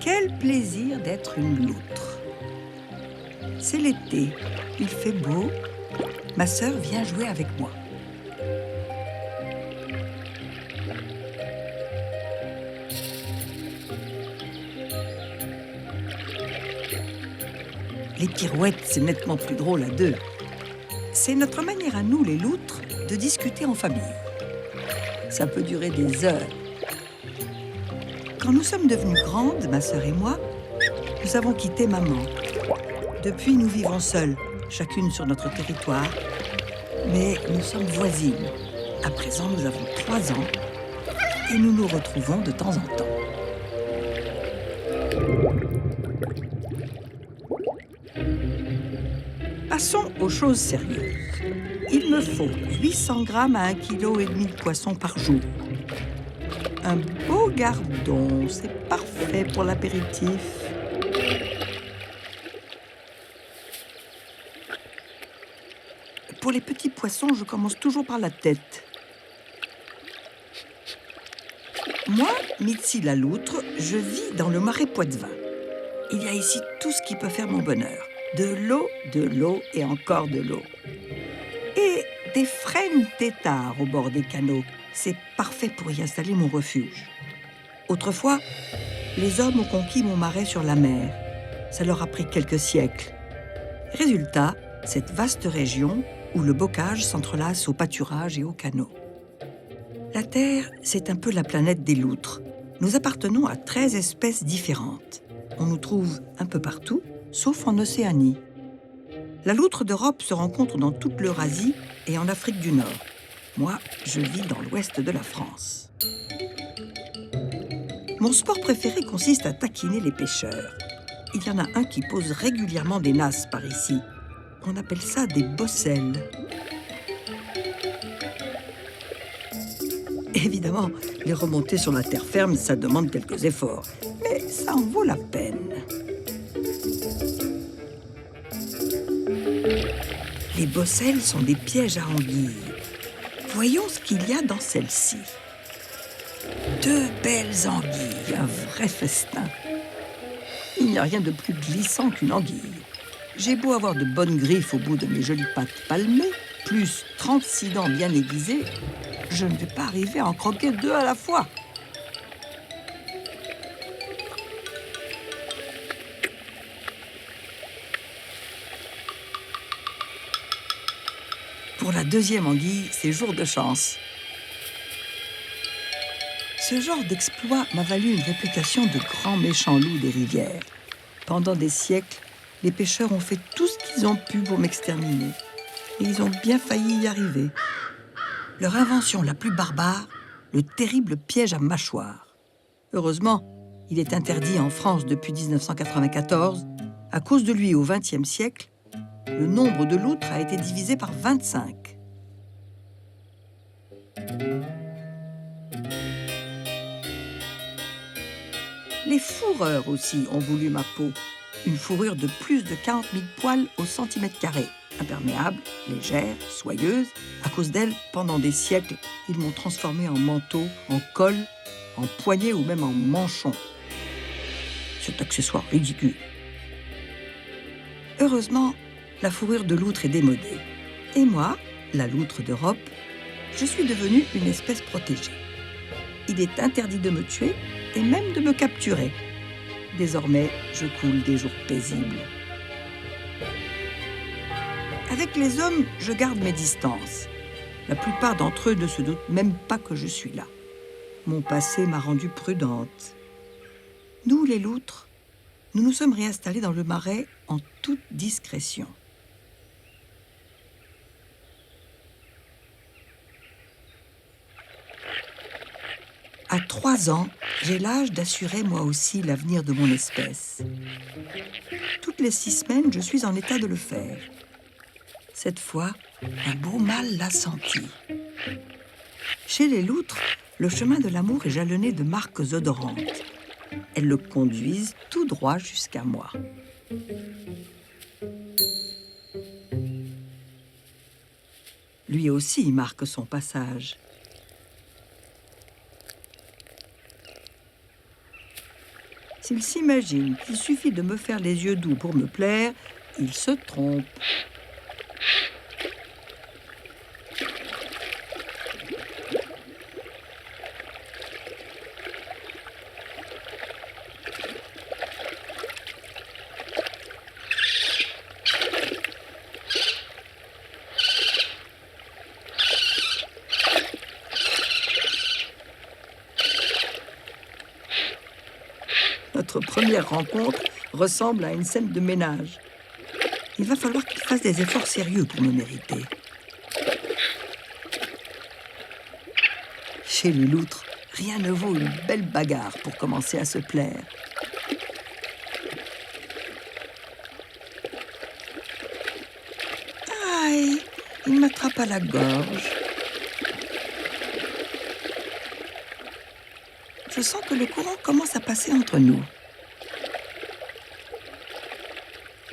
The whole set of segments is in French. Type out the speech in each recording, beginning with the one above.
Quel plaisir d'être une loutre! C'est l'été, il fait beau, ma sœur vient jouer avec moi. Les pirouettes, c'est nettement plus drôle à deux. C'est notre manière à nous, les loutres, de discuter en famille. Ça peut durer des heures. Quand nous sommes devenues grandes, ma sœur et moi, nous avons quitté maman. Depuis, nous vivons seules, chacune sur notre territoire. Mais nous sommes voisines. À présent, nous avons 3 ans et nous nous retrouvons de temps en temps. Passons aux choses sérieuses. Il me faut 800 grammes à 1,5 kg de poisson par jour. Un beau gardon, c'est parfait pour l'apéritif. Pour les petits poissons, je commence toujours par la tête. Moi, Mitzi la loutre, je vis dans le marais poitevin. Il y a ici tout ce qui peut faire mon bonheur. De l'eau et encore de l'eau. Et des frênes têtards au bord des canaux. C'est parfait pour y installer mon refuge. Autrefois, les hommes ont conquis mon marais sur la mer. Ça leur a pris quelques siècles. Résultat, cette vaste région où le bocage s'entrelace au pâturage et aux canaux. La Terre, c'est un peu la planète des loutres. Nous appartenons à 13 espèces différentes. On nous trouve un peu partout, sauf en Océanie. La loutre d'Europe se rencontre dans toute l'Eurasie et en Afrique du Nord. Moi, je vis dans l'ouest de la France. Mon sport préféré consiste à taquiner les pêcheurs. Il y en a un qui pose régulièrement des nasses par ici. On appelle ça des bosselles. Évidemment, les remonter sur la terre ferme, ça demande quelques efforts. Mais ça en vaut la peine. Les bosselles sont des pièges à anguilles. Voyons ce qu'il y a dans celle-ci. 2 belles anguilles, un vrai festin. Il n'y a rien de plus glissant qu'une anguille. J'ai beau avoir de bonnes griffes au bout de mes jolies pattes palmées, plus 36 dents bien aiguisées, je ne vais pas arriver à en croquer 2 à la fois. Pour la 2e anguille, c'est jour de chance. Ce genre d'exploit m'a valu une réputation de grand méchant loup des rivières. Pendant des siècles, les pêcheurs ont fait tout ce qu'ils ont pu pour m'exterminer. Et ils ont bien failli y arriver. Leur invention la plus barbare, le terrible piège à mâchoire. Heureusement, il est interdit en France depuis 1994. À cause de lui, au XXe siècle, le nombre de loutres a été divisé par 25. Les fourreurs aussi ont voulu ma peau. Une fourrure de plus de 40 000 poils au centimètre carré. Imperméable, légère, soyeuse. À cause d'elle, pendant des siècles, ils m'ont transformée en manteau, en col, en poignet ou même en manchon. Cet accessoire ridicule. Heureusement, la fourrure de loutre est démodée. Et moi, la loutre d'Europe, je suis devenue une espèce protégée. Il est interdit de me tuer et même de me capturer. Désormais, je coule des jours paisibles. Avec les hommes, je garde mes distances. La plupart d'entre eux ne se doutent même pas que je suis là. Mon passé m'a rendue prudente. Nous, les loutres, nous nous sommes réinstallés dans le marais en toute discrétion. À 3 ans, j'ai l'âge d'assurer moi aussi l'avenir de mon espèce. Toutes les 6 semaines, je suis en état de le faire. Cette fois, un beau mâle l'a senti. Chez les loutres, le chemin de l'amour est jalonné de marques odorantes. Elles le conduisent tout droit jusqu'à moi. Lui aussi marque son passage. S'il s'imagine qu'il suffit de me faire les yeux doux pour me plaire, il se trompe. Notre première rencontre ressemble à une scène de ménage. Il va falloir qu'il fasse des efforts sérieux pour me mériter. Chez les loutres, rien ne vaut une belle bagarre pour commencer à se plaire. Aïe, il m'attrape à la gorge. Je sens que le courant commence à passer entre nous.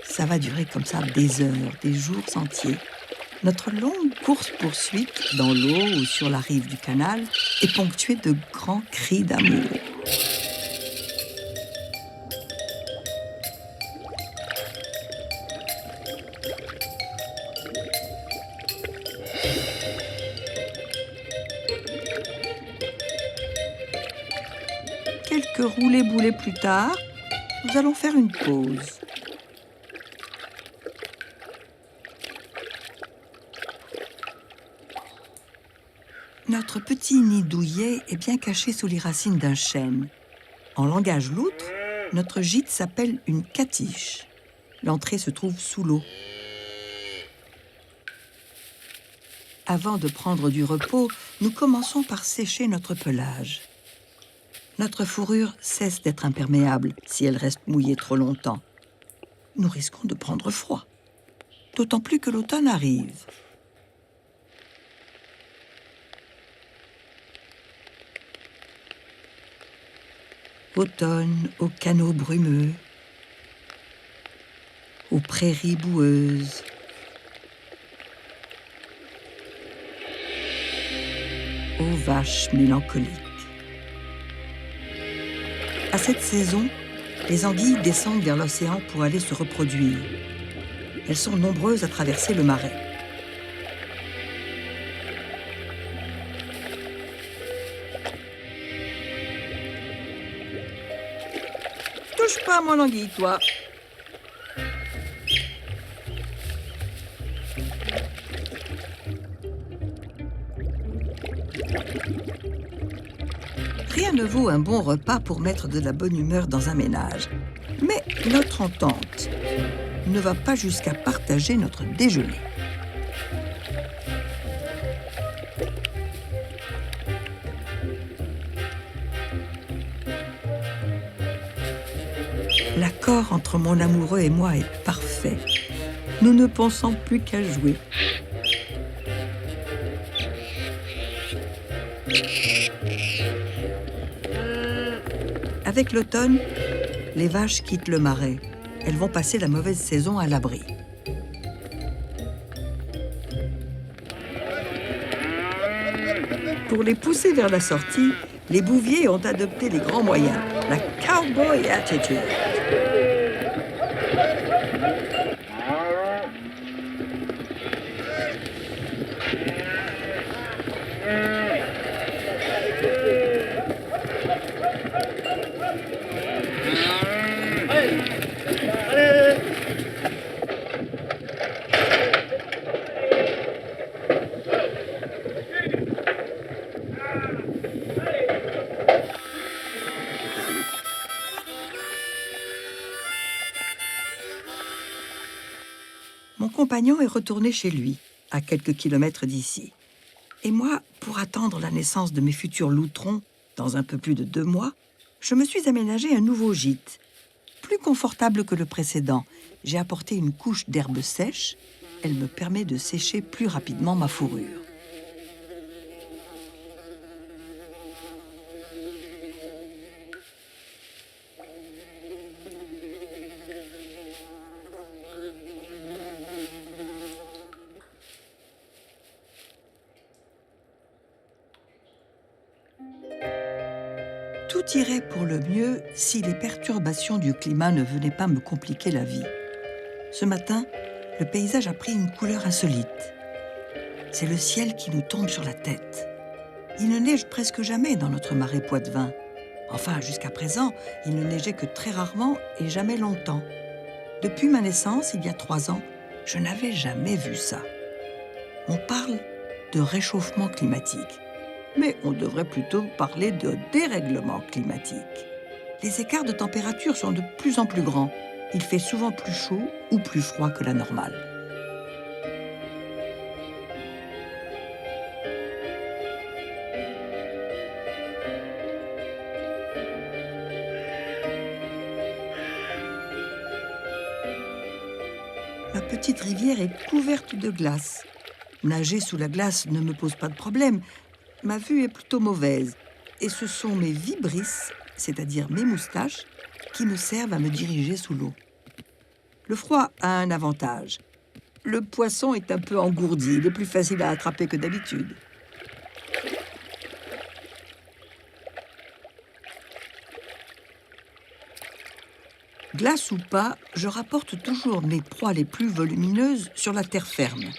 Ça va durer comme ça des heures, des jours entiers. Notre longue course-poursuite dans l'eau ou sur la rive du canal est ponctuée de grands cris d'amour. Quelques roulés-boulés plus tard, nous allons faire une pause. Notre petit nid douillet est bien caché sous les racines d'un chêne. En langage loutre, notre gîte s'appelle une catiche. L'entrée se trouve sous l'eau. Avant de prendre du repos, nous commençons par sécher notre pelage. Notre fourrure cesse d'être imperméable si elle reste mouillée trop longtemps. Nous risquons de prendre froid, d'autant plus que l'automne arrive. Automne aux canaux brumeux, aux prairies boueuses, aux vaches mélancoliques. À cette saison, les anguilles descendent vers l'océan pour aller se reproduire. Elles sont nombreuses à traverser le marais. Touche pas à mon anguille, toi. Rien ne vaut un bon repas pour mettre de la bonne humeur dans un ménage. Mais notre entente ne va pas jusqu'à partager notre déjeuner. L'accord entre mon amoureux et moi est parfait. Nous ne pensons plus qu'à jouer. Avec l'automne, les vaches quittent le marais. Elles vont passer la mauvaise saison à l'abri. Pour les pousser vers la sortie, les bouviers ont adopté les grands moyens, la cowboy attitude. Mon compagnon est retourné chez lui, à quelques kilomètres d'ici. Et moi, pour attendre la naissance de mes futurs loutrons, dans un peu plus de 2 mois, je me suis aménagé un nouveau gîte. Plus confortable que le précédent, j'ai apporté une couche d'herbe sèche. Elle me permet de sécher plus rapidement ma fourrure. Tout irait pour le mieux si les perturbations du climat ne venaient pas me compliquer la vie. Ce matin, le paysage a pris une couleur insolite. C'est le ciel qui nous tombe sur la tête. Il ne neige presque jamais dans notre marais Poitevin. Enfin, jusqu'à présent, il ne neigeait que très rarement et jamais longtemps. Depuis ma naissance, il y a 3 ans, je n'avais jamais vu ça. On parle de réchauffement climatique. Mais on devrait plutôt parler de dérèglement climatique. Les écarts de température sont de plus en plus grands. Il fait souvent plus chaud ou plus froid que la normale. Ma petite rivière est couverte de glace. Nager sous la glace ne me pose pas de problème. Ma vue est plutôt mauvaise. Et ce sont mes vibrisses, c'est-à-dire mes moustaches, qui me servent à me diriger sous l'eau. Le froid a un avantage. Le poisson est un peu engourdi. Il est plus facile à attraper que d'habitude. Glace ou pas, je rapporte toujours mes proies les plus volumineuses sur la terre ferme.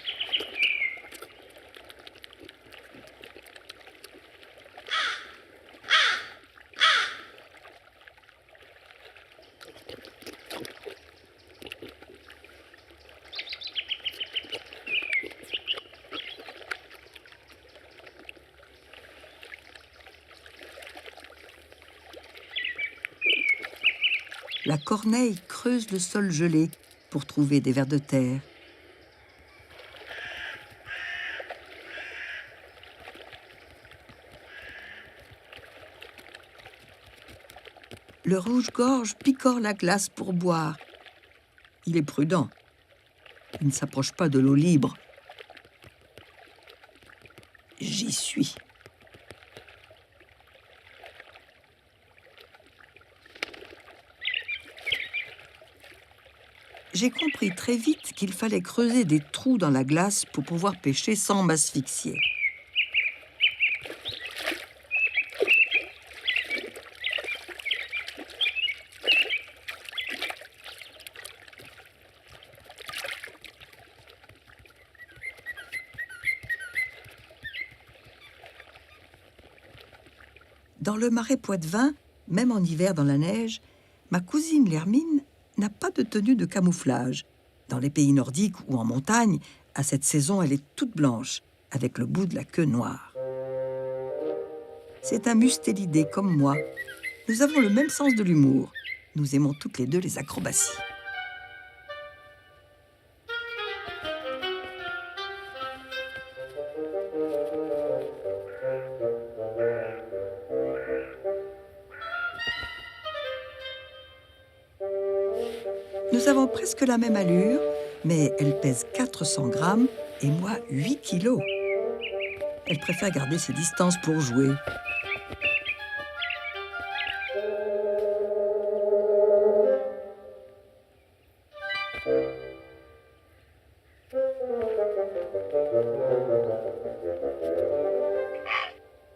La corneille creuse le sol gelé pour trouver des vers de terre. Le rouge-gorge picore la glace pour boire. Il est prudent. Il ne s'approche pas de l'eau libre. J'y suis. J'ai compris très vite qu'il fallait creuser des trous dans la glace pour pouvoir pêcher sans m'asphyxier. Dans le marais Poitevin, même en hiver dans la neige, ma cousine l'Hermine n'a pas de tenue de camouflage. Dans les pays nordiques ou en montagne, à cette saison, elle est toute blanche, avec le bout de la queue noire. C'est un mustélidé comme moi. Nous avons le même sens de l'humour. Nous aimons toutes les deux les acrobaties. Nous avons presque la même allure, mais elle pèse 400 grammes et moi 8 kilos. Elle préfère garder ses distances pour jouer.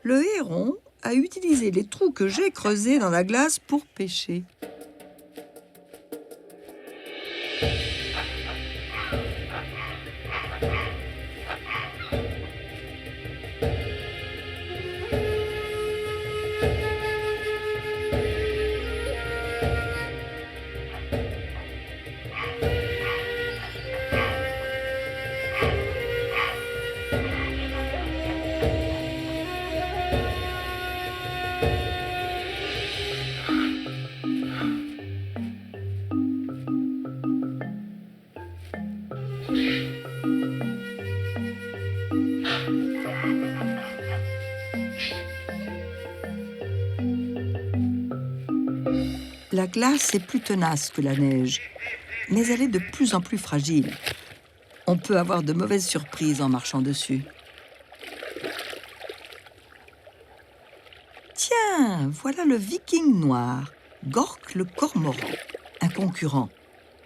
Le héron a utilisé les trous que j'ai creusés dans la glace pour pêcher. La glace est plus tenace que la neige, mais elle est de plus en plus fragile. On peut avoir de mauvaises surprises en marchant dessus. Tiens, voilà le viking noir, Gork le cormoran, un concurrent.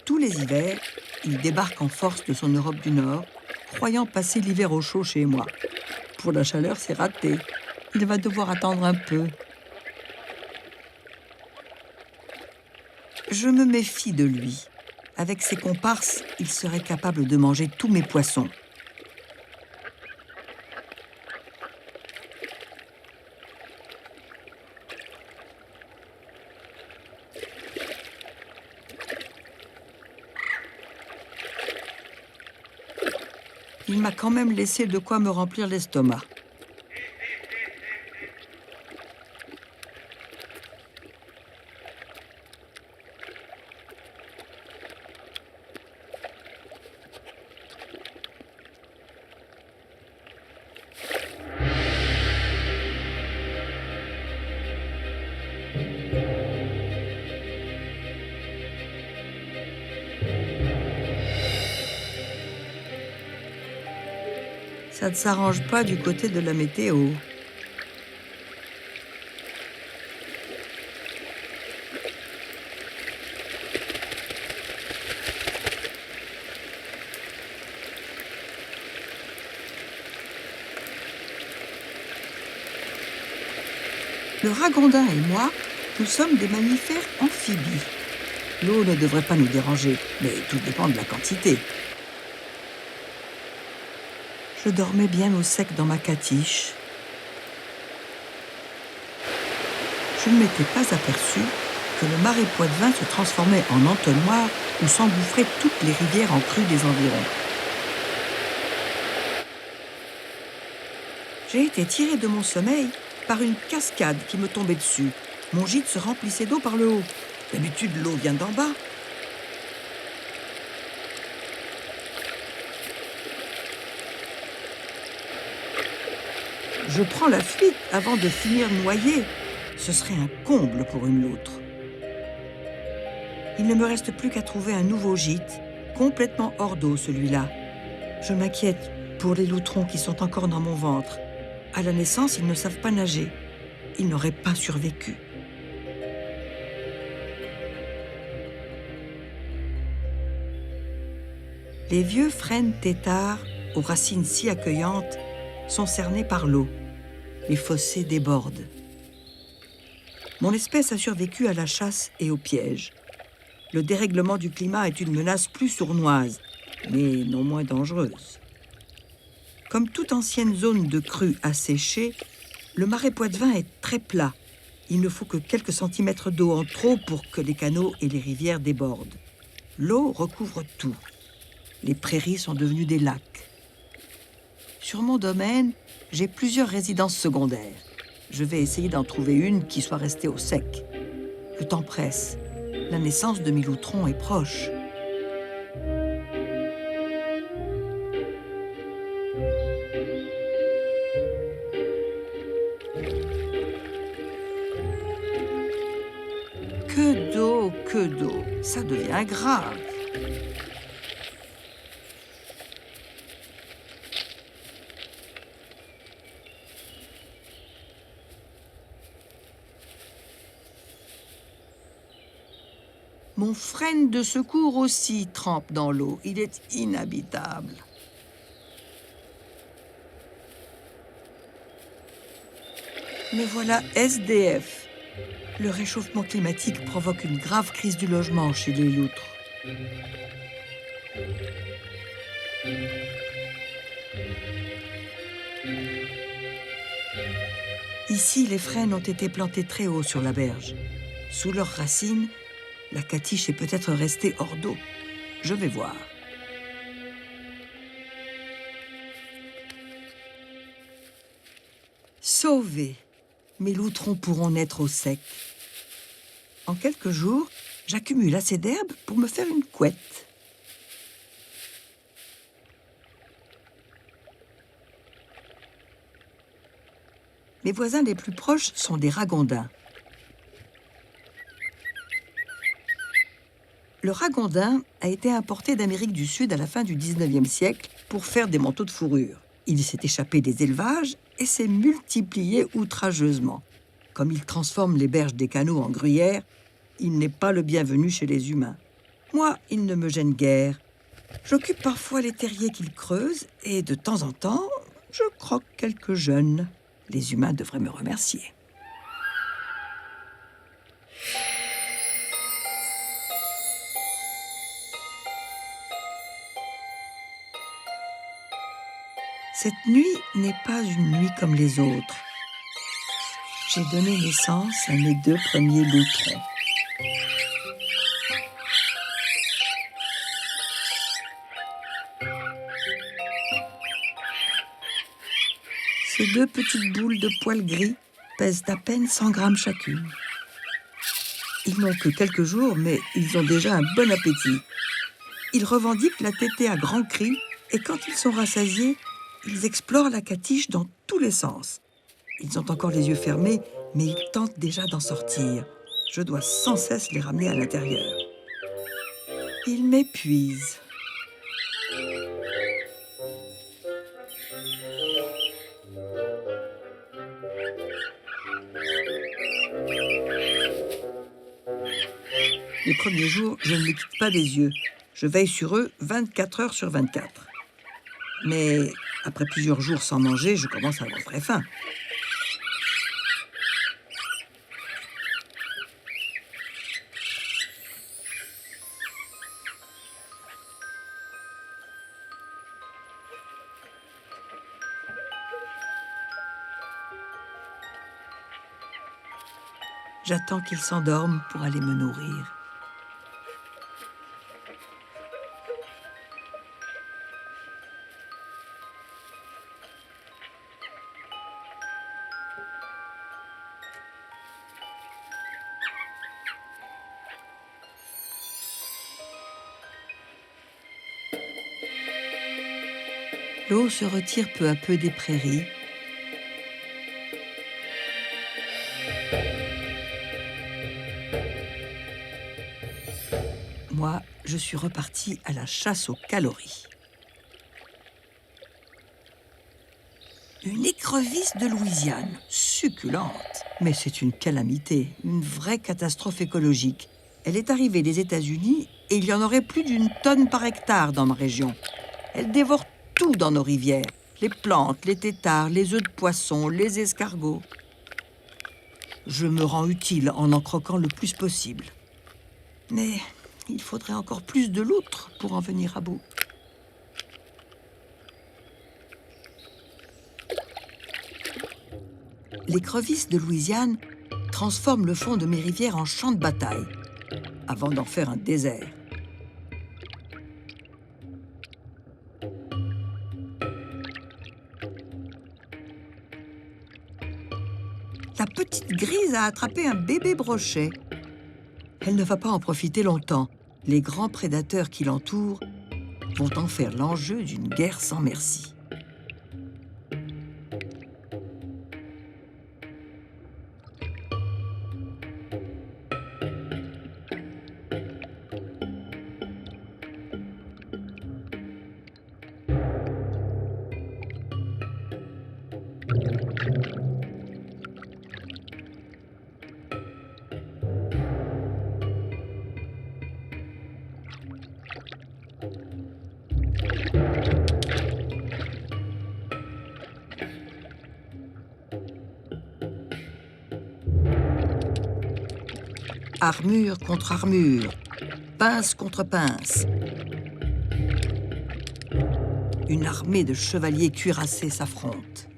Tous les hivers, il débarque en force de son Europe du Nord, croyant passer l'hiver au chaud chez moi. Pour la chaleur, c'est raté. Il va devoir attendre un peu. Je me méfie de lui. Avec ses comparses, il serait capable de manger tous mes poissons. Il m'a quand même laissé de quoi me remplir l'estomac. Ça ne s'arrange pas du côté de la météo. Le ragondin et moi, nous sommes des mammifères amphibies. L'eau ne devrait pas nous déranger, mais tout dépend de la quantité. Je dormais bien au sec dans ma catiche. Je ne m'étais pas aperçu que le marais Poitevin se transformait en entonnoir où s'engouffraient toutes les rivières en crue des environs. J'ai été tirée de mon sommeil par une cascade qui me tombait dessus. Mon gîte se remplissait d'eau par le haut. D'habitude, l'eau vient d'en bas. Je prends la fuite avant de finir noyée. Ce serait un comble pour une loutre. Il ne me reste plus qu'à trouver un nouveau gîte, complètement hors d'eau celui-là. Je m'inquiète pour les loutrons qui sont encore dans mon ventre. À la naissance, ils ne savent pas nager. Ils n'auraient pas survécu. Les vieux frênes têtards, aux racines si accueillantes, sont cernés par l'eau. Les fossés débordent. Mon espèce a survécu à la chasse et au piège. Le dérèglement du climat est une menace plus sournoise, mais non moins dangereuse. Comme toute ancienne zone de crue asséchée, le marais Poitevin est très plat. Il ne faut que quelques centimètres d'eau en trop pour que les canaux et les rivières débordent. L'eau recouvre tout. Les prairies sont devenues des lacs. Sur mon domaine, j'ai plusieurs résidences secondaires. Je vais essayer d'en trouver une qui soit restée au sec. Le temps presse. La naissance de mes loutrons est proche. Que d'eau, ça devient grave. Mon frêne de secours aussi trempe dans l'eau. Il est inhabitable. Me voilà SDF. Le réchauffement climatique provoque une grave crise du logement chez les loutres. Ici, les frênes ont été plantés très haut sur la berge. Sous leurs racines, la catiche est peut-être restée hors d'eau. Je vais voir. Sauvés, mes loutrons pourront naître au sec. En quelques jours, j'accumule assez d'herbe pour me faire une couette. Mes voisins les plus proches sont des ragondins. Le ragondin a été importé d'Amérique du Sud à la fin du 19e siècle pour faire des manteaux de fourrure. Il s'est échappé des élevages et s'est multiplié outrageusement. Comme il transforme les berges des canaux en gruyère, il n'est pas le bienvenu chez les humains. Moi, il ne me gêne guère. J'occupe parfois les terriers qu'il creuse et de temps en temps, je croque quelques jeunes. Les humains devraient me remercier. Cette nuit n'est pas une nuit comme les autres. J'ai donné naissance à mes 2 premiers loutrons. Ces 2 petites boules de poils gris pèsent à peine 100 grammes chacune. Ils n'ont que quelques jours, mais ils ont déjà un bon appétit. Ils revendiquent la tétée à grands cris et quand ils sont rassasiés, ils explorent la catiche dans tous les sens. Ils ont encore les yeux fermés, mais ils tentent déjà d'en sortir. Je dois sans cesse les ramener à l'intérieur. Ils m'épuisent. Les premiers jours, je ne les quitte pas des yeux. Je veille sur eux 24 heures sur 24. Mais après plusieurs jours sans manger, je commence à avoir très faim. J'attends qu'ils s'endorment pour aller me nourrir. L'eau se retire peu à peu des prairies. Moi, je suis repartie à la chasse aux calories. Une écrevisse de Louisiane, succulente. Mais c'est une calamité, une vraie catastrophe écologique. Elle est arrivée des États-Unis et il y en aurait plus d'1 tonne par hectare dans ma région. Elle dévore tout dans nos rivières. Les plantes, les têtards, les œufs de poisson, les escargots. Je me rends utile en croquant le plus possible. Mais il faudrait encore plus de loutres pour en venir à bout. L'écrevisse de Louisiane transforme le fond de mes rivières en champ de bataille, avant d'en faire un désert. La petite grise a attrapé un bébé brochet. Elle ne va pas en profiter longtemps. Les grands prédateurs qui l'entourent vont en faire l'enjeu d'une guerre sans merci. Armure contre armure, pince contre pince. Une armée de chevaliers cuirassés s'affronte.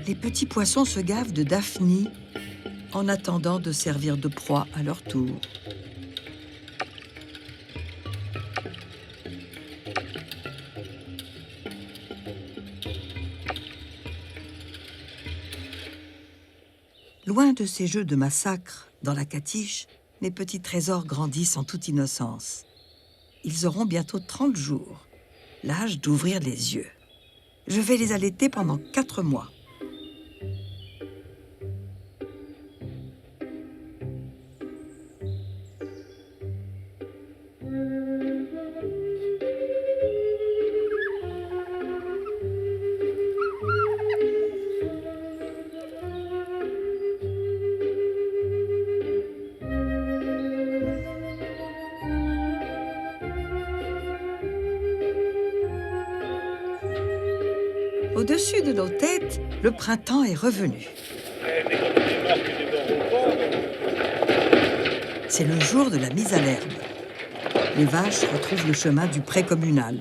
Les petits poissons se gavent de daphnie en attendant de servir de proie à leur tour. Loin de ces jeux de massacre, dans la catiche, mes petits trésors grandissent en toute innocence. Ils auront bientôt 30 jours, l'âge d'ouvrir les yeux. Je vais les allaiter pendant 4 mois. Au-dessus de nos têtes, le printemps est revenu. C'est le jour de la mise à l'herbe. Les vaches retrouvent le chemin du pré communal.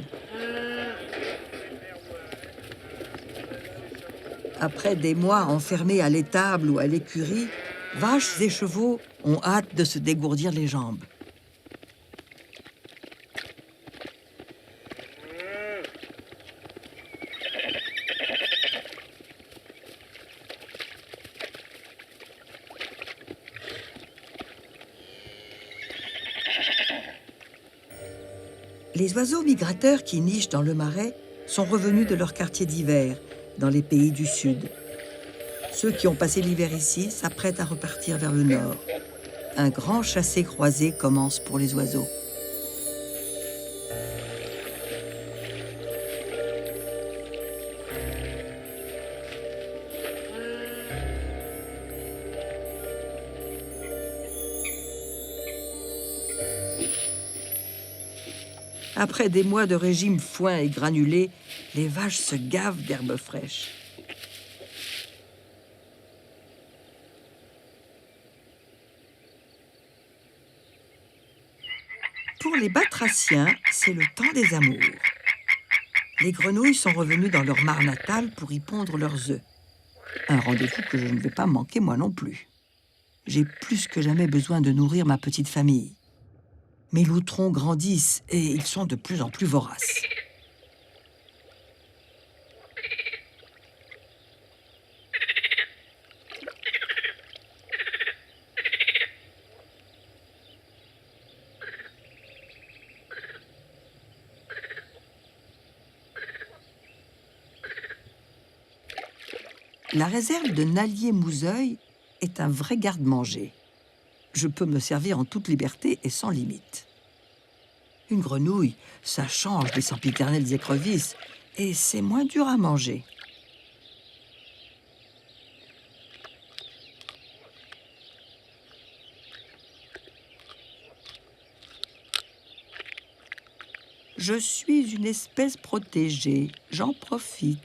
Après des mois enfermés à l'étable ou à l'écurie, vaches et chevaux ont hâte de se dégourdir les jambes. Les oiseaux migrateurs qui nichent dans le marais sont revenus de leur quartier d'hiver, dans les pays du Sud. Ceux qui ont passé l'hiver ici s'apprêtent à repartir vers le nord. Un grand chassé-croisé commence pour les oiseaux. Après des mois de régime foin et granulé, les vaches se gavent d'herbes fraîches. Pour les batraciens, c'est le temps des amours. Les grenouilles sont revenues dans leur mare natale pour y pondre leurs œufs. Un rendez-vous que je ne vais pas manquer moi non plus. J'ai plus que jamais besoin de nourrir ma petite famille. Mes loutrons grandissent et ils sont de plus en plus voraces. La réserve de Nallier-Mouzeuil est un vrai garde-manger. Je peux me servir en toute liberté et sans limite. Une grenouille, ça change des sempiternelles écrevisses et c'est moins dur à manger. Je suis une espèce protégée, j'en profite.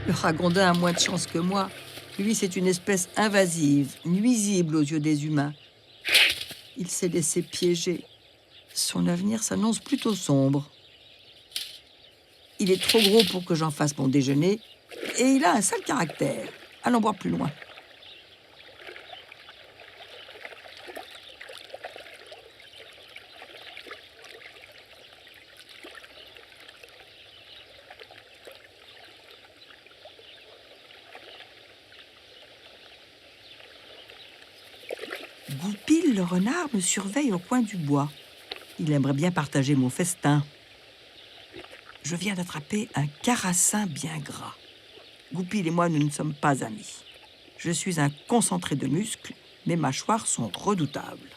Le ragondin a moins de chance que moi. Lui, c'est une espèce invasive, nuisible aux yeux des humains. Il s'est laissé piéger. Son avenir s'annonce plutôt sombre. Il est trop gros pour que j'en fasse mon déjeuner et il a un sale caractère. Allons voir plus loin. Goupil, le renard, me surveille au coin du bois. Il aimerait bien partager mon festin. Je viens d'attraper un carassin bien gras. Goupil et moi, nous ne sommes pas amis. Je suis un concentré de muscles, mes mâchoires sont redoutables.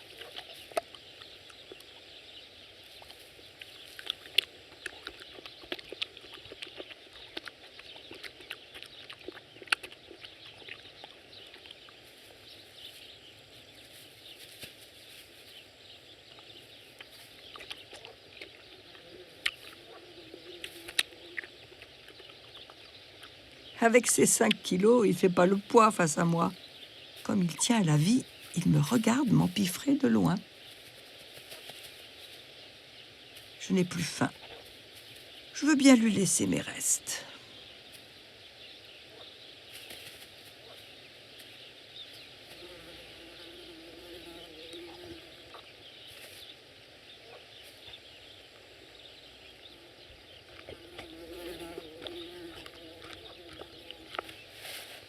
Avec ses 5 kilos, il ne fait pas le poids face à moi. Comme il tient à la vie, il me regarde m'empiffrer de loin. Je n'ai plus faim. Je veux bien lui laisser mes restes.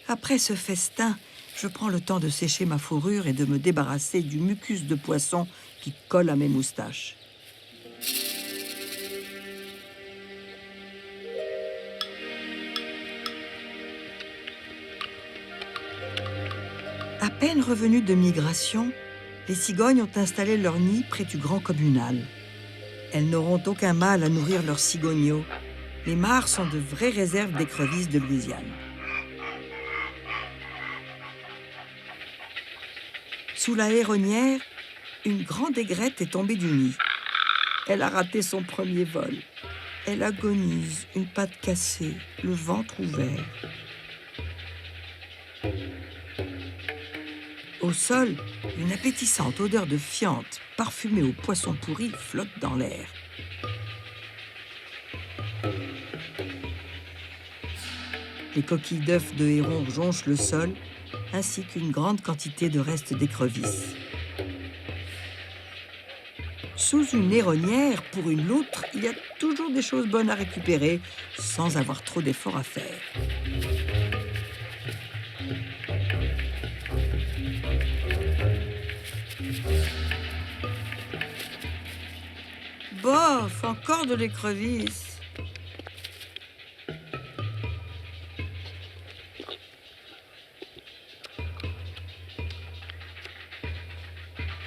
Après ce festin, je prends le temps de sécher ma fourrure et de me débarrasser du mucus de poisson qui colle à mes moustaches. À peine revenus de migration, les cigognes ont installé leur nid près du grand communal. Elles n'auront aucun mal à nourrir leurs cigogneaux. Les mares sont de vraies réserves d'écrevisses de Louisiane. Sous la héronnière, une grande aigrette est tombée du nid. Elle a raté son premier vol. Elle agonise, une patte cassée, le ventre ouvert. Au sol, une appétissante odeur de fiente parfumée au poisson pourri flotte dans l'air. Les coquilles d'œufs de héron jonchent le sol, ainsi qu'une grande quantité de restes d'écrevisses. Sous une héronnière, pour une loutre, il y a toujours des choses bonnes à récupérer, sans avoir trop d'efforts à faire. Bof, encore de l'écrevisse.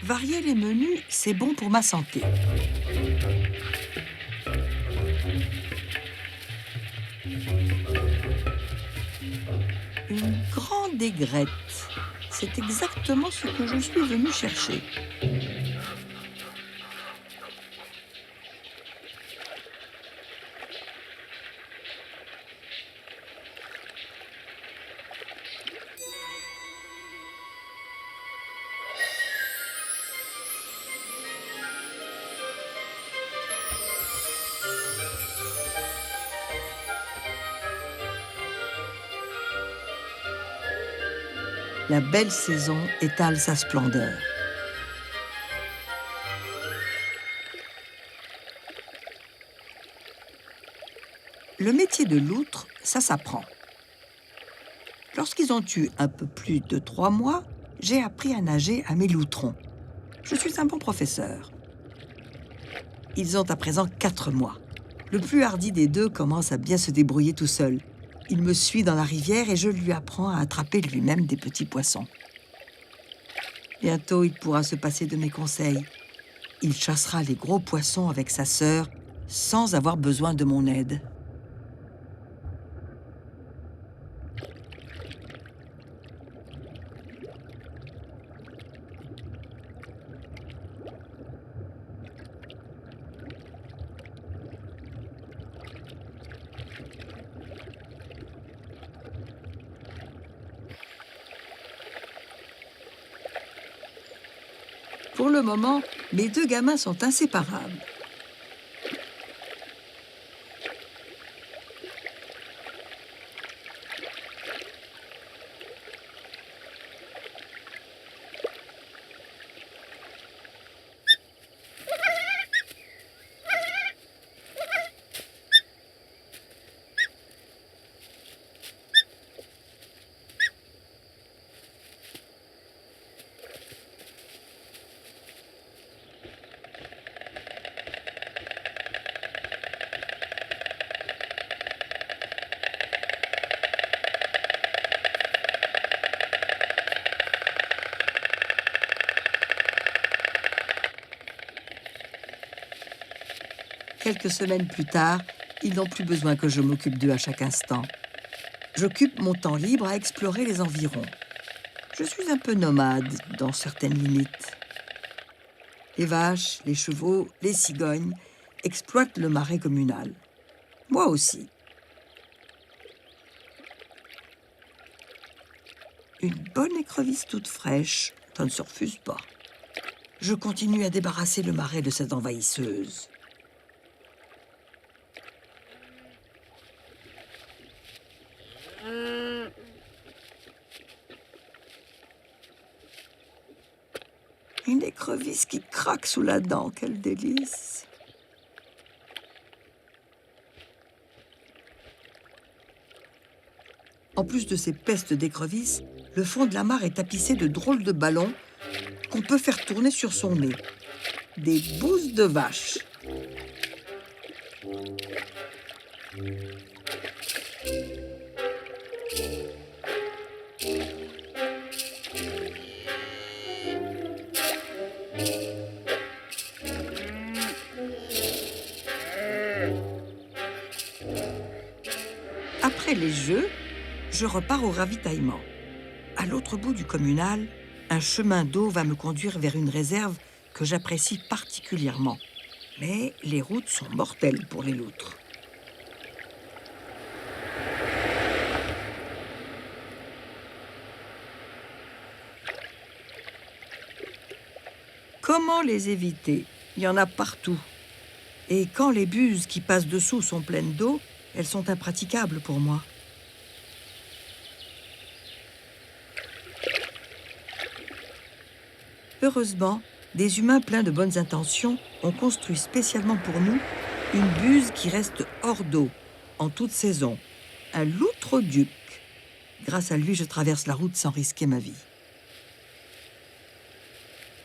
Varier les menus, c'est bon pour ma santé. Une grande aigrette, c'est exactement ce que je suis venue chercher. La belle saison étale sa splendeur. Le métier de loutre, ça s'apprend. Lorsqu'ils ont eu un peu plus de 3 mois, j'ai appris à nager à mes loutrons. Je suis un bon professeur. Ils ont à présent 4 mois. Le plus hardi des deux commence à bien se débrouiller tout seul. Il me suit dans la rivière et je lui apprends à attraper lui-même des petits poissons. Bientôt, il pourra se passer de mes conseils. Il chassera les gros poissons avec sa sœur sans avoir besoin de mon aide. Pour le moment, mes 2 gamins sont inséparables. Quelques semaines plus tard, ils n'ont plus besoin que je m'occupe d'eux à chaque instant. J'occupe mon temps libre à explorer les environs. Je suis un peu nomade dans certaines limites. Les vaches, les chevaux, les cigognes exploitent le marais communal. Moi aussi. Une bonne écrevisse toute fraîche, ça ne se refuse pas. Je continue à débarrasser le marais de cette envahisseuse. Une écrevisse qui craque sous la dent, quel délice! En plus de ces pestes d'écrevisses, le fond de la mare est tapissé de drôles de ballons qu'on peut faire tourner sur son nez. Des bouses de vache. je repars au ravitaillement. À l'autre bout du communal, un chemin d'eau va me conduire vers une réserve que j'apprécie particulièrement. Mais les routes sont mortelles pour les loutres. Comment les éviter? Il y en a partout. Et quand les buses qui passent dessous sont pleines d'eau, elles sont impraticables pour moi. Heureusement, des humains pleins de bonnes intentions ont construit spécialement pour nous une buse qui reste hors d'eau, en toute saison, un loutre-duc. Grâce à lui, je traverse la route sans risquer ma vie.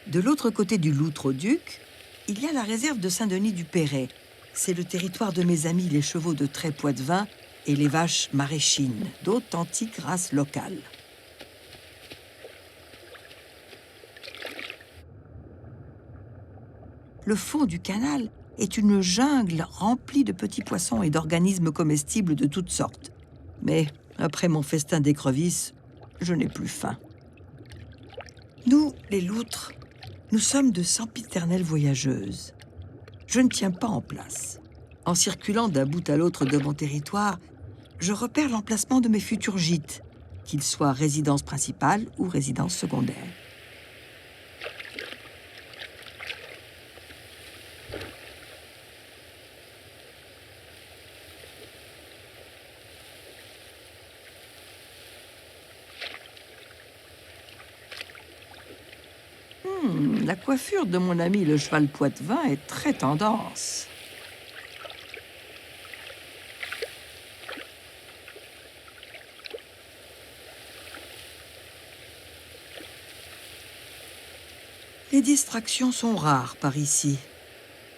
De l'autre côté du loutre-duc, il y a la réserve de Saint-Denis-du-Perret. C'est le territoire de mes amis les chevaux de trait poitevin et les vaches maréchines, d'authentiques races locales. Le fond du canal est une jungle remplie de petits poissons et d'organismes comestibles de toutes sortes. Mais après mon festin d'écrevisses, je n'ai plus faim. Nous, les loutres, nous sommes de sempiternelles voyageuses. Je ne tiens pas en place. En circulant d'un bout à l'autre de mon territoire, je repère l'emplacement de mes futurs gîtes, qu'ils soient résidence principale ou résidence secondaire. La coiffure de mon ami le cheval poitevin est très tendance. Les distractions sont rares par ici.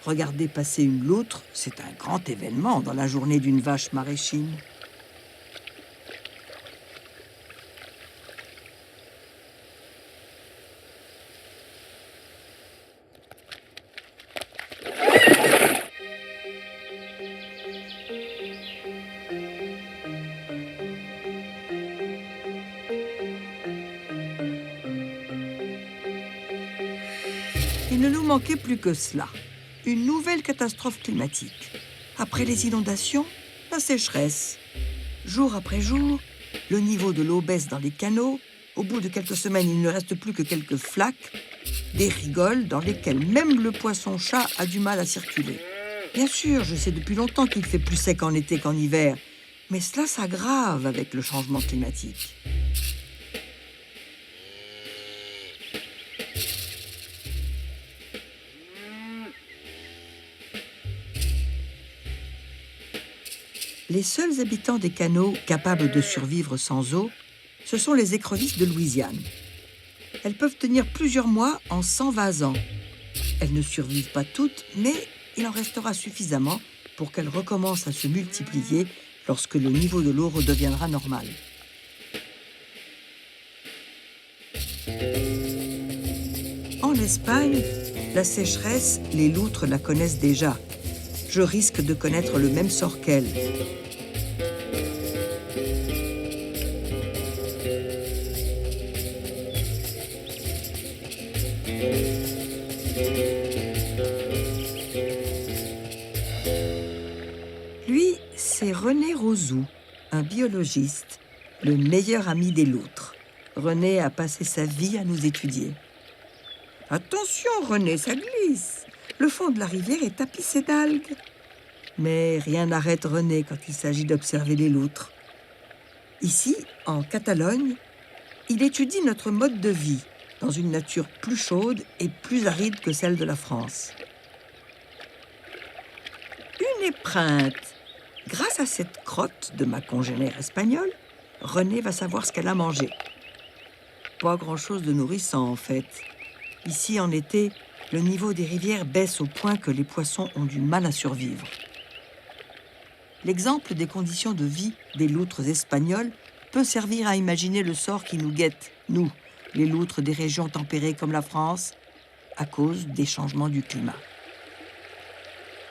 Regarder passer une loutre, c'est un grand événement dans la journée d'une vache maréchine. Il ne nous manquait plus que cela, une nouvelle catastrophe climatique. Après les inondations, la sécheresse. Jour après jour, le niveau de l'eau baisse dans les canaux. Au bout de quelques semaines, il ne reste plus que quelques flaques, des rigoles dans lesquelles même le poisson-chat a du mal à circuler. Bien sûr, je sais depuis longtemps qu'il fait plus sec en été qu'en hiver, mais cela s'aggrave avec le changement climatique. Les seuls habitants des canaux capables de survivre sans eau, ce sont les écrevisses de Louisiane. Elles peuvent tenir plusieurs mois en s'envasant. Elles ne survivent pas toutes, mais il en restera suffisamment pour qu'elles recommencent à se multiplier lorsque le niveau de l'eau redeviendra normal. En Espagne, la sécheresse, les loutres la connaissent déjà. Je risque de connaître le même sort qu'elles. Lui, c'est René Rozoux, un biologiste, le meilleur ami des loutres. René a passé sa vie à nous étudier. Attention, René, ça glisse. Le fond de la rivière est tapissé d'algues. Mais rien n'arrête René quand il s'agit d'observer les loutres. Ici, en Catalogne, il étudie notre mode de vie dans une nature plus chaude et plus aride que celle de la France. Une épreinte. Grâce à cette crotte de ma congénère espagnole, René va savoir ce qu'elle a mangé. Pas grand-chose de nourrissant, en fait. Ici, en été, le niveau des rivières baisse au point que les poissons ont du mal à survivre. L'exemple des conditions de vie des loutres espagnoles peut servir à imaginer le sort qui nous guette, nous, les loutres des régions tempérées comme la France, à cause des changements du climat.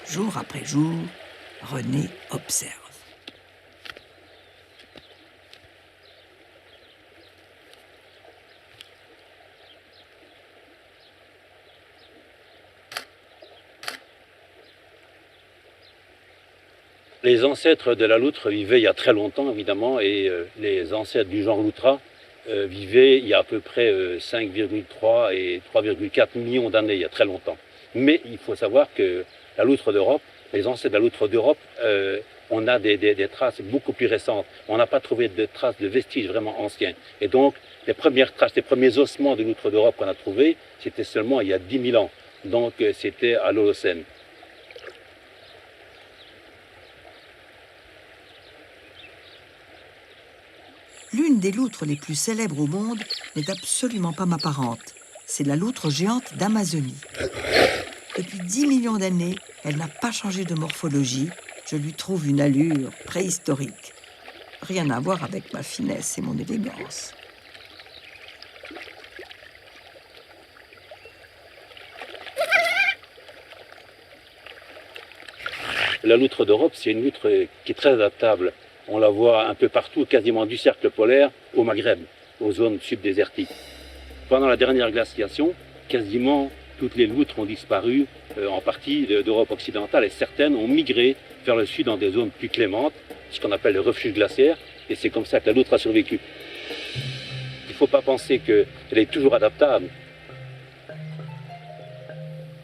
Jour après jour, René observe. Les ancêtres de la loutre vivaient il y a très longtemps, évidemment, et les ancêtres du genre loutra vivaient il y a à peu près 5,3 et 3,4 millions d'années, il y a très longtemps. Mais il faut savoir que la loutre d'Europe, les ancêtres de la loutre d'Europe, on a des traces beaucoup plus récentes. On n'a pas trouvé de traces de vestiges vraiment anciens. Et donc, les premières traces, les premiers ossements de loutre d'Europe qu'on a trouvés, c'était seulement il y a 10 000 ans. Donc, c'était à l'Holocène. L'une des loutres les plus célèbres au monde n'est absolument pas ma parente. C'est la loutre géante d'Amazonie. Depuis 10 millions d'années, elle n'a pas changé de morphologie. Je lui trouve une allure préhistorique. Rien à voir avec ma finesse et mon élégance. La loutre d'Europe, c'est une loutre qui est très adaptable. On la voit un peu partout, quasiment du cercle polaire au Maghreb, aux zones subdésertiques. Pendant la dernière glaciation, quasiment toutes les loutres ont disparu, en partie d'Europe occidentale, et certaines ont migré vers le sud dans des zones plus clémentes, ce qu'on appelle le refuge glaciaire, et c'est comme ça que la loutre a survécu. Il ne faut pas penser qu'elle est toujours adaptable.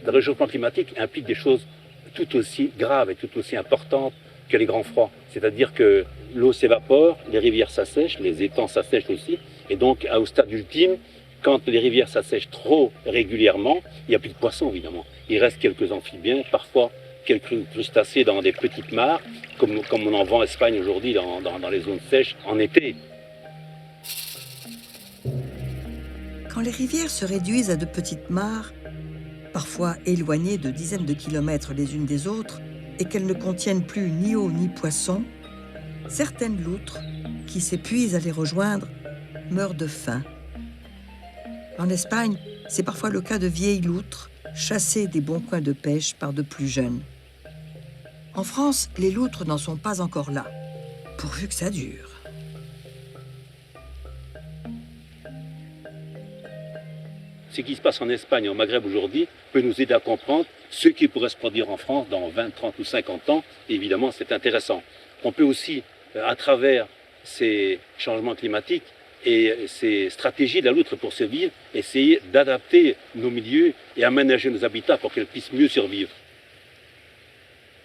Le réchauffement climatique implique des choses tout aussi graves et tout aussi importantes que les grands froids. C'est-à-dire que l'eau s'évapore, les rivières s'assèchent, les étangs s'assèchent aussi, et donc au stade ultime, quand les rivières s'assèchent trop régulièrement, il n'y a plus de poissons évidemment. Il reste quelques amphibiens, parfois quelques crustacés dans des petites mares, comme on en voit en Espagne aujourd'hui dans les zones sèches en été. Quand les rivières se réduisent à de petites mares, parfois éloignées de dizaines de kilomètres les unes des autres, et qu'elles ne contiennent plus ni eau ni poissons, certaines loutres, qui s'épuisent à les rejoindre, meurent de faim. En Espagne, c'est parfois le cas de vieilles loutres, chassées des bons coins de pêche par de plus jeunes. En France, les loutres n'en sont pas encore là, pourvu que ça dure. Ce qui se passe en Espagne et au Maghreb aujourd'hui peut nous aider à comprendre ce qui pourrait se produire en France dans 20, 30 ou 50 ans. Et évidemment, c'est intéressant. On peut aussi, à travers ces changements climatiques et ces stratégies de la loutre pour survivre, essayer d'adapter nos milieux et aménager nos habitats pour qu'elles puissent mieux survivre.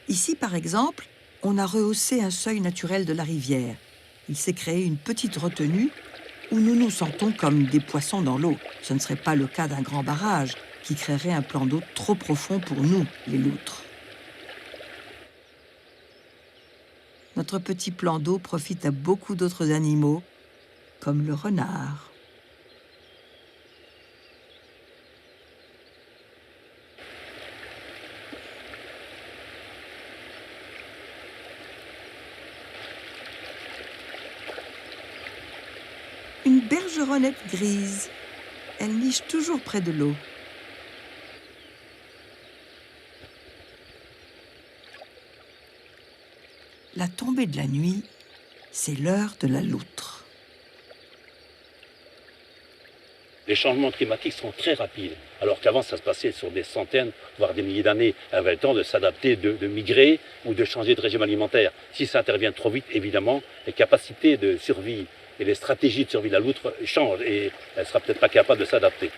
Ici, par exemple, on a rehaussé un seuil naturel de la rivière. Il s'est créé une petite retenue où nous nous sentons comme des poissons dans l'eau. Ce ne serait pas le cas d'un grand barrage qui créerait un plan d'eau trop profond pour nous, les loutres. Notre petit plan d'eau profite à beaucoup d'autres animaux, comme le renard. Une bergeronnette grise. Elle niche toujours près de l'eau. La tombée de la nuit, c'est l'heure de la loutre. Les changements climatiques sont très rapides, alors qu'avant ça se passait sur des centaines, voire des milliers d'années. Elle avait le temps de s'adapter, de migrer ou de changer de régime alimentaire. Si ça intervient trop vite, évidemment, les capacités de survie et les stratégies de survie de la loutre changent et elle ne sera peut-être pas capable de s'adapter.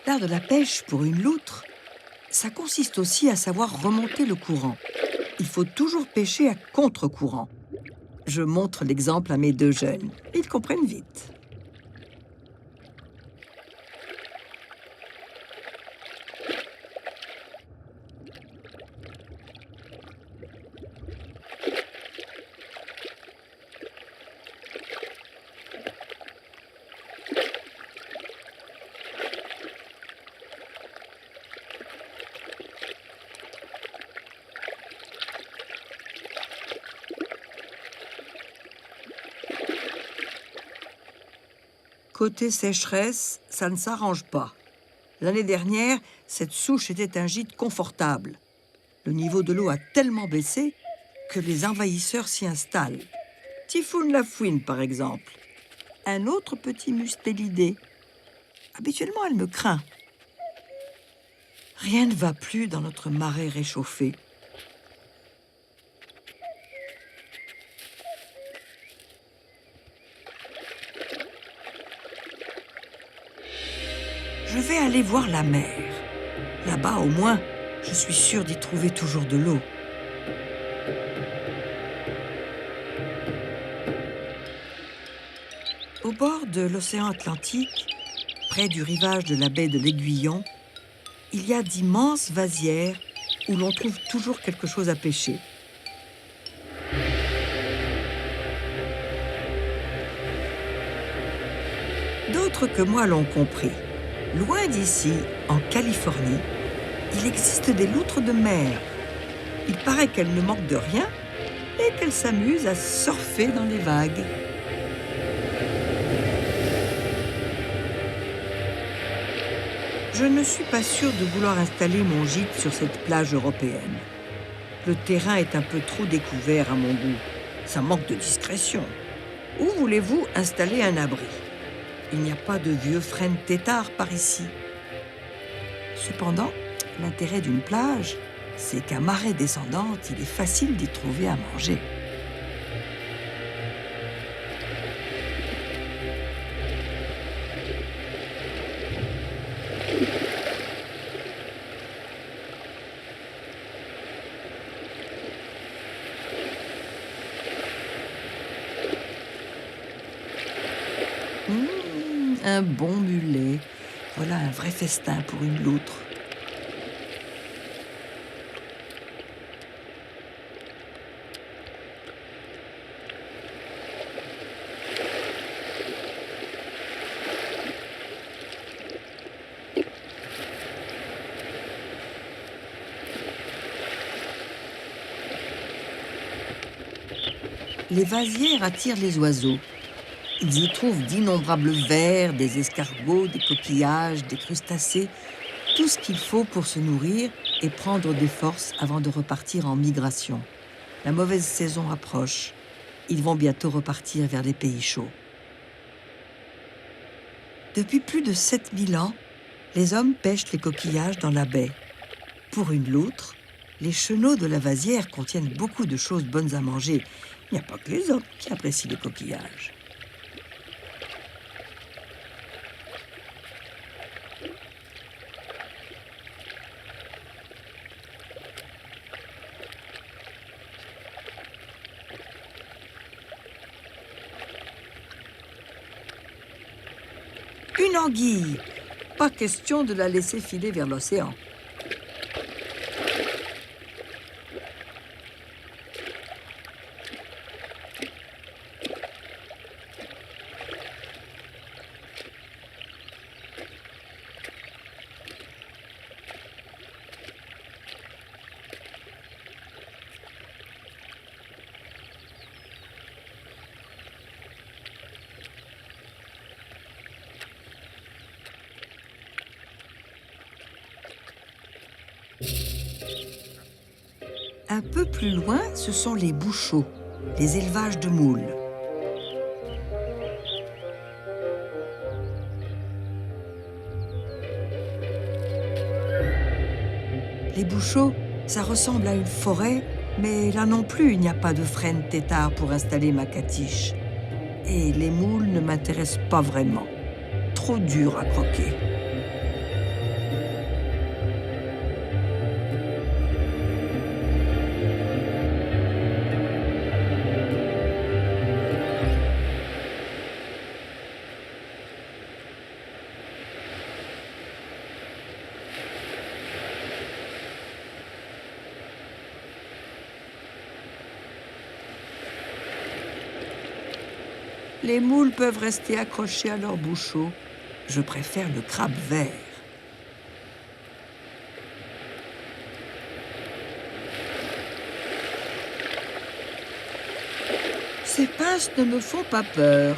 L'art de la pêche pour une loutre, ça consiste aussi à savoir remonter le courant. Il faut toujours pêcher à contre-courant. Je montre l'exemple à mes deux jeunes. Ils comprennent vite. Côté sécheresse, ça ne s'arrange pas. L'année dernière, cette souche était un gîte confortable. Le niveau de l'eau a tellement baissé que les envahisseurs s'y installent. Typhoon la fouine, par exemple. Un autre petit mustélidé. Habituellement, elle me craint. Rien ne va plus dans notre marais réchauffé. Je vais aller voir la mer. Là-bas, au moins, je suis sûre d'y trouver toujours de l'eau. Au bord de l'océan Atlantique, près du rivage de la baie de l'Aiguillon, il y a d'immenses vasières où l'on trouve toujours quelque chose à pêcher. D'autres que moi l'ont compris. Loin d'ici, en Californie, il existe des loutres de mer. Il paraît qu'elles ne manquent de rien et qu'elles s'amusent à surfer dans les vagues. Je ne suis pas sûre de vouloir installer mon gîte sur cette plage européenne. Le terrain est un peu trop découvert à mon goût. Ça manque de discrétion. Où voulez-vous installer un abri ? Il n'y a pas de vieux frênes têtards par ici. Cependant, l'intérêt d'une plage, c'est qu'à marée descendante, il est facile d'y trouver à manger. Un bon mulet. Voilà un vrai festin pour une loutre. Les vasières attirent les oiseaux. Ils y trouvent d'innombrables vers, des escargots, des coquillages, des crustacés, tout ce qu'il faut pour se nourrir et prendre des forces avant de repartir en migration. La mauvaise saison approche. Ils vont bientôt repartir vers les pays chauds. Depuis plus de 7000 ans, les hommes pêchent les coquillages dans la baie. Pour une loutre, les chenaux de la vasière contiennent beaucoup de choses bonnes à manger. Il n'y a pas que les hommes qui apprécient les coquillages. Une anguille. Pas question de la laisser filer vers l'océan. Un peu plus loin, ce sont les bouchots, les élevages de moules. Les bouchots, ça ressemble à une forêt, mais là non plus, il n'y a pas de frêne têtard pour installer ma catiche. Et les moules ne m'intéressent pas vraiment. Trop dur à croquer. Les moules peuvent rester accrochés à leur bouchot. Je préfère le crabe vert. Ces pinces ne me font pas peur.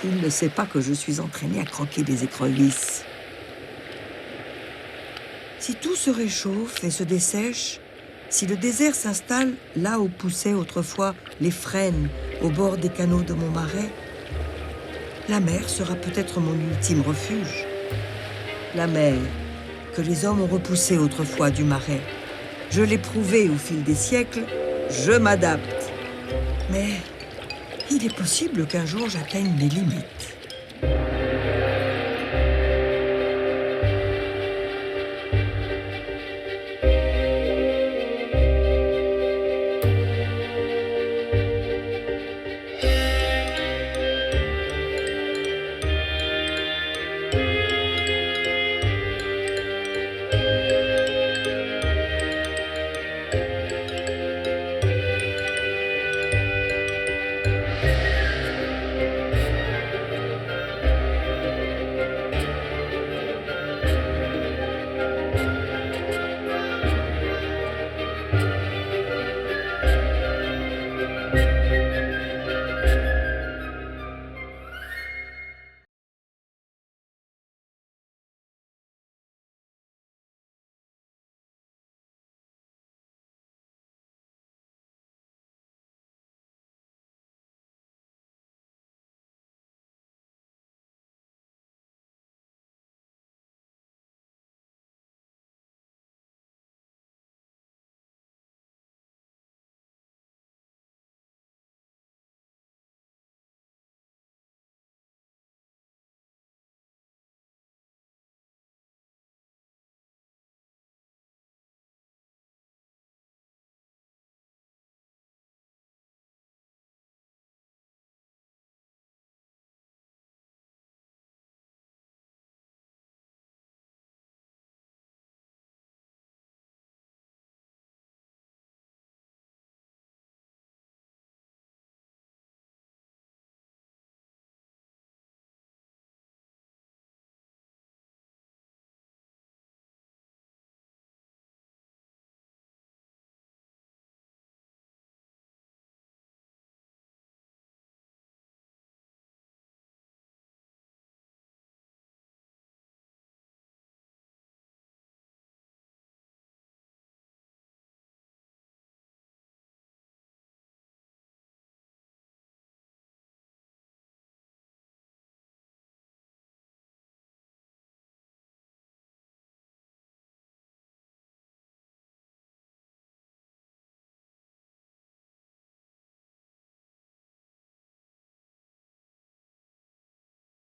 Il ne sait pas que je suis entraînée à croquer des écrevisses. Si tout se réchauffe et se dessèche, si le désert s'installe là où poussaient autrefois les frênes au bord des canaux de mon marais, la mer sera peut-être mon ultime refuge. La mer, que les hommes ont repoussé autrefois du marais. Je l'ai prouvé au fil des siècles, je m'adapte. Mais il est possible qu'un jour j'atteigne mes limites.